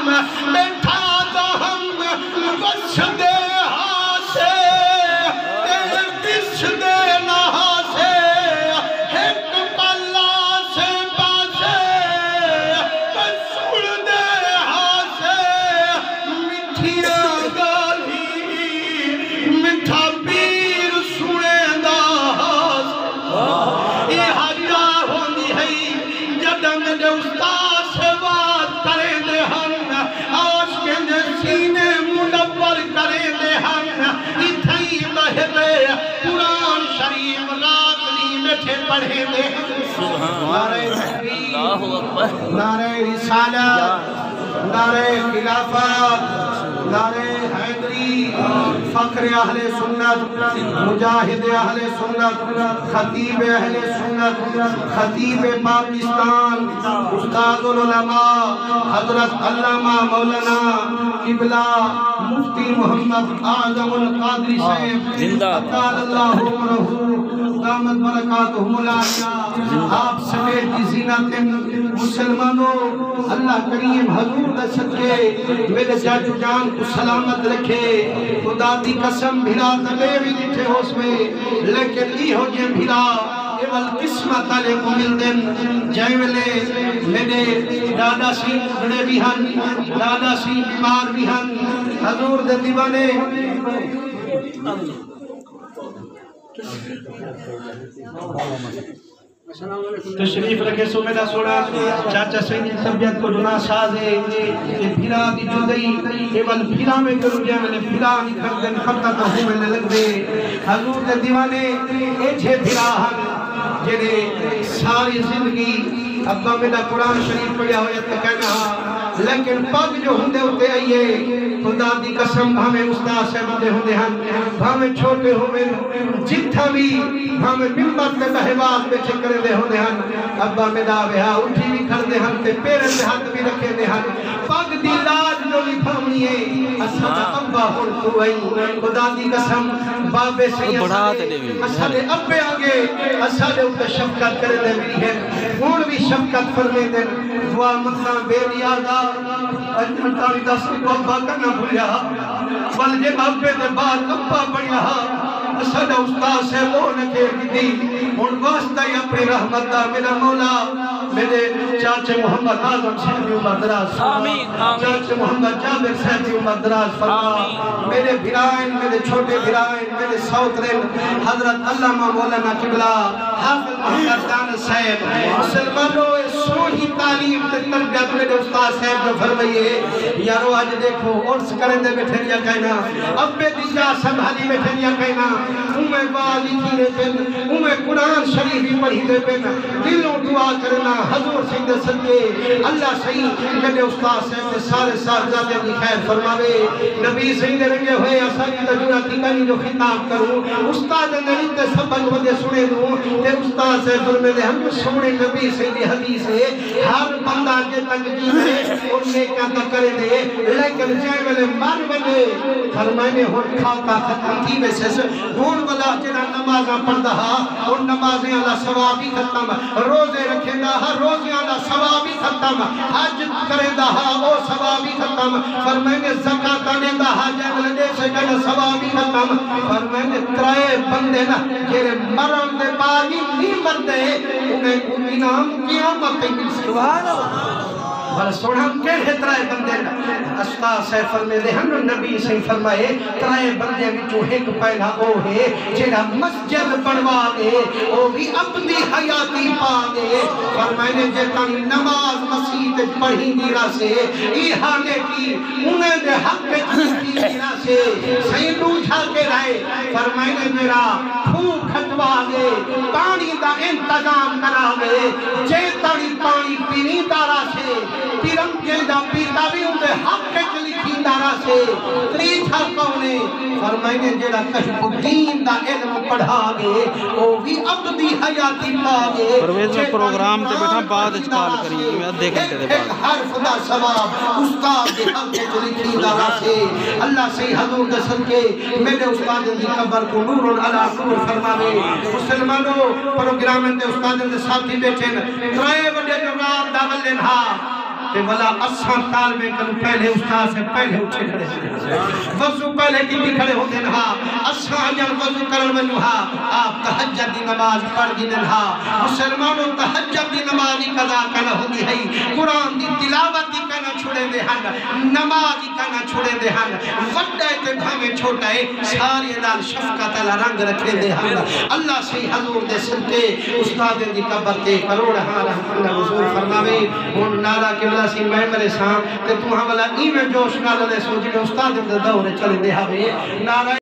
بیٹھا تو ہم بس دے ہاسے بس دے نہاسے ایک پلا سے باسے بسوڑ دے ہاسے مٹھیاں گالی مٹھا پیر سنے دا ہاسے یہ حجا ہوندی ہے جدم دے استاد سے بات کریں دے ہم آج کے دے سینے مدبر کریں دے ہم اتھائی بہتے قرآن شریف راتنی بیٹھے پڑھیں دے نعرہ تکبیر نعرہ رسالت نعرہ خلافت نعرہ حیدری فخر اہل سنت مجاہد اہل سنت خطیب اہل سنت خطیب پاکستان استاد العلماء حضرت علامہ مولانا قبلہ مفتی محمد اعظم القادری صاحب اطال اللہ عمرہ دامت برکاتہم العالیہ آپ سمیت کی زینت مسلمانوں اللہ کریم حضور دے صدقے میرے جاجو جان کو سلامت رکھے خدا دی قسم بھیرا تبے بھی دٹھے ہو اس میں لیکن ای ہو جائیں بھیرا ایوال قسمت آلے کو مل دن جائیں ملے میرے دادا سی بڑے بھی ہن دادا سی بیمار بھی ہن حضور دے دیوانے تشریف رکھے سو میرا سوڑا چاچا سیدی طبیعت کو جنا ساز ہے کہ بھیرا دی جدئی ایوال بھیرا میں کرو جائے میں نے بھیرا نہیں کر دن خطہ تو ہوں میں نے لگ دے حضور دے دیوانے ایچھے بھیرا ہن جنہیں ساری زندگی ابا میرا قرآن شریف پڑھیا ہویا تو کہنا لیکن پاک جو ہندے ہوتے آئیے خدا دی قسم ہمیں استاد سے بندے ہوندے ہن ہمیں چھوٹے ہوئے جتھا بھی ہمیں ممبر تے بہواز پہ چکرے دے ہوندے ہن ابا میرا وہا اٹھی بھی کھر دے ہن تے پیرے سے ہاتھ بھی رکھے دے ہن پاک دی لاج جو بھی پھامنی ہے اسد ابا ہون تو آئی خدا دی قسم بابے سے اسد ابے آگے اسد اوپر شفقت کرے دے میری ہے ہون بھی شفقت فرمے دے دعا مطلع بے نیازہ اجمتاری دس کو ابا کرنا بھولیا بل جے ابے دے بعد ابا بڑھیا اسد استاد سے وہ نکے دی ان واسطہ ہی اپنی رحمت دا میرا مولا میرے چاچے محمد آزم صاحب عمر دراز فرما چاچے محمد جابر صاحب عمر دراز فرما میرے بھرائن میرے چھوٹے بھرائن میرے سوترین حضرت علامہ مولانا قبلہ حافظ محمد دان صاحب مسلمانوں سوہی تعلیم تربیت میرے استاد صاحب جو فرمائیے یارو آج دیکھو عرص کرندے بیٹھے لیا کہنا ابے دیجا سنبھالی بیٹھے لیا کہنا امیں بالی کی دے پن امیں قرآن شریفی پڑھی دے پن دلوں دعا کرنا حضور سید صدقے اللہ صحیح میرے استاد صاحب نے سارے صاحبزادے کی خیر فرماوے نبی سید رنگے ہوئے اسالی تجورہ تیکانی جو خطاب کروں استاد نبی تے سبق ودے سنے دوں تے استاد صاحب فرمے دے ہم سونے نبی سید حدیث ہے ہر بندہ کے تنگی ہے ان نے کیا تک کرے دے لیکن جائے والے مر بنے فرمائنے ہون کھاتا ختم کی ویسے سے ہون والا جنہ نمازہ پڑھتا اور نمازیں اللہ ثوابی ختم روزے رکھے دا روزے اللہ ثوابی ختم حج کرے دا او ثوابی ختم فرمائنے زکاة دے دا جائے دے سے جنہ ثوابی ختم فرمائنے ترائے بندے نا جیرے مرم دے پانی نہیں مردے انہیں انام قیامت سبحان اللہ بل سوڑھا کیڑے ترائے بندے استاد سے فرمے دے ہم نبی سے فرمائے ترائے بندے وچوں ایک پہلا او ہے جڑا مسجد بنوا دے او بھی اپنی حیاتی پا دے فرمائے جے تانی نماز مسجد پڑھی دیرا سے ای حالے کی انہیں دے حق کی دیرا سے صحیح لوجھا کے رہے فرمائے میرا پھوک کھٹوا دے پانی دا انتظام کرا دے جے تانی پانی پینی دارا سے پیرم جیدہ پیتا بھی انہیں حق کے لکھی دارا سے تریچھا کونے فرمائنے جیڑا کشب دین دا علم پڑھا گے وہ بھی عبدی حیاتی پا گے پرویز میں پروگرام تے بیٹھا بعد اچکال کریے میں دیکھنے تے بعد ایک حرف دا ثواب استاد دے حق کے لکھی دارا سے اللہ سے حضور دے صدقے میرے استاد دی قبر کو نور علی نور فرماوے مسلمانوں پروگرام دے استاد دے ساتھی بیٹھے ترائے وڈے جو رات دا ولن ہا تے ولا اساں طالب کل پہلے استاد سے پہلے اٹھے کھڑے وضو پہلے کی کھڑے ہوتے ہیں اساں جان وضو کرن ونجو آپ تہجد دی نماز پڑھ دین مسلمانوں تہجد دی نماز قضا کرنا ہوندی ہے قرآن دی تلاوت دی کنا چھوڑے دے ہن نماز دی کنا چھوڑے دے ہن وڈا تے بھاویں چھوٹا ہے ساری نال شفقت والا رنگ رکھے دے ہن اللہ سے حضور دے صدقے استاد دی قبر تے کروڑ رحمت اللہ حضور فرماوے ہن نالا قبلہ سی میں مرے سان تے تو ہم والا ایویں جوش نال دے سو جے استاد دے دور چلے دے ہاوے نالا